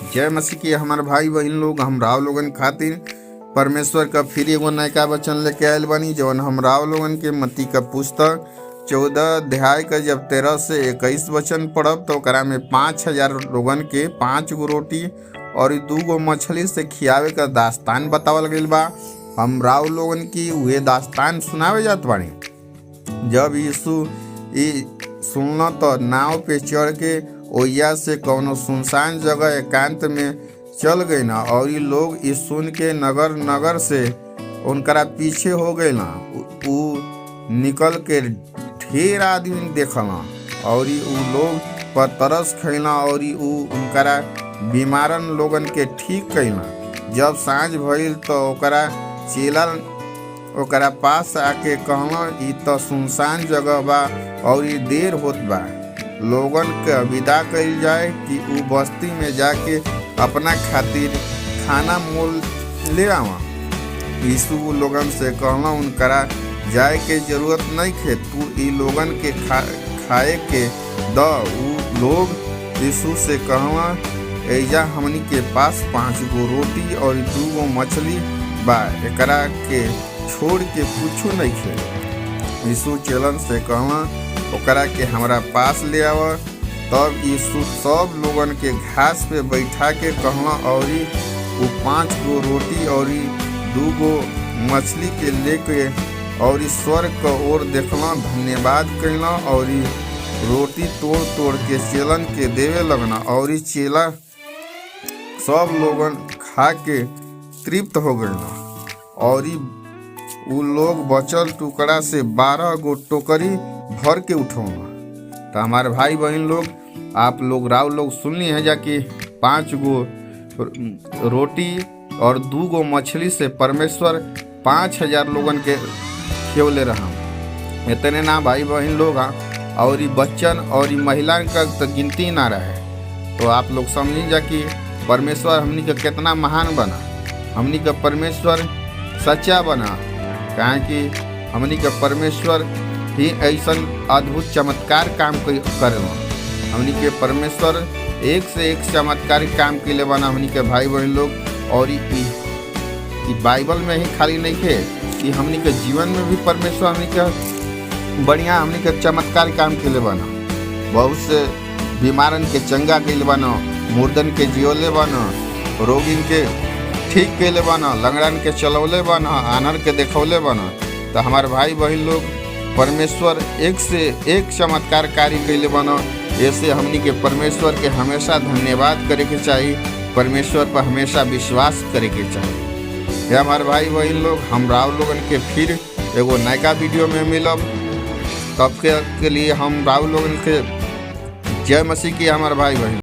जय मसीह की हमारे भाई बहन लोग, हम राव लोगन खातिर परमेश्वर का फिर एगो नयका वचन लेके आयल बनी, जवन हम राव लोगन के मत्ती का पुस्तक 14 अध्याय का जब 13 से 21 वचन पढ़ब तो ओकरा में 5,000 लोगन के 5 गो रोटी और 2 गो मछली से खियावे का दास्तान बतावल गईल बा। हम राव लोगन की उहे दास्तान सुनावे जात बानी। जब यीशु सुनल तो नाव पे चढ़ के ओइया से कौनो सुनसान जगह एकांत में चल गई ना, और ये लोग इस सुन के नगर नगर से उनकरा पीछे हो गए ना। उ निकल के ढेर आदमी देखला और उ लोग पर तरस खैला और उ उनकरा बीमारन लोगन के ठीक कैला। जब सांझ भइल तो ओकरा चेला ओकरा पास आके कहला, ई तो सुनसान जगह बा और ई देर होत बा, लोगन के विदा कइल जाए कि उ बस्ती में जाके अपना खातिर खाना मोल ले आवा। यीशु लोगन से कहला, उनकरा जाए के जरूरत नहीं खे, तू ई लोगन के खाए के द। उ लोग यीशु से कहला, एजा हमनी के पास 5 गो रोटी और 2 गो मछली बा, एकरा के छोड़ के कुछ नहीं खे। यीशु चेलन से कहला, ओकरा के हमरा पास ले आवा। तब यीशु सब लोगन के घास पे बैठा के कहला और वो 5 गो रोटी और 2 गो मछली के लेके और स्वर्ग का ओर देखला, धन्यवाद कैला और रोटी तोड़ तोड़ के चेलन के देवे लगना। और चेला सब लोगन खा के तृप्त हो गए और उ लोग बचल टुकड़ा से 12 गो टोकरी भर के उठौना। तो हमारे भाई बहन लोग, आप लोग राव लोग सुनली है जाकि 5 गो रोटी और 2 गो मछली से परमेश्वर 5,000 लोगन के खियौले रहा। इतने ना भाई बहन लोग, और बच्चन और महिला का तो गिनती ना रहे। तो आप लोग समझी जा कि परमेश्वर हमनी का कितना महान बना, हमनी का परमेश्वर सच्चा बना। काहे कि हमनी का परमेश्वर ही ऐसा अद्भुत चमत्कार काम करेला। हमनी के परमेश्वर एक से एक चमत्कारी काम के लिए बना हमनी के भाई बहन लोग। और ई बाइबल में ही खाली नहीं है कि हमनी के जीवन में भी परमेश्वर हमनी के बढ़िया हमनी के चमत्कार काम के लिए बना। बहुत से बीमारन के चंगा के लिए बना, मुर्दन के जियोले बना, रोगिन के ठीक के लिए बना, लंगड़न के चलौले बना, आनर के देखौले बना। तो हमारे भाई बहन लोग, परमेश्वर एक से एक चमत्कार कार्य कैले बना। ऐसे हमनी के परमेश्वर के हमेशा धन्यवाद करे के चाहिए, परमेश्वर पर हमेशा विश्वास करे के चाहिए। ये हमारे भाई बहन लोग, हम राव लोगन के फिर एगो नयका वीडियो में मिलब। तब के लिए हम राव लोगन के जय मसीह की हमारे भाई बहन।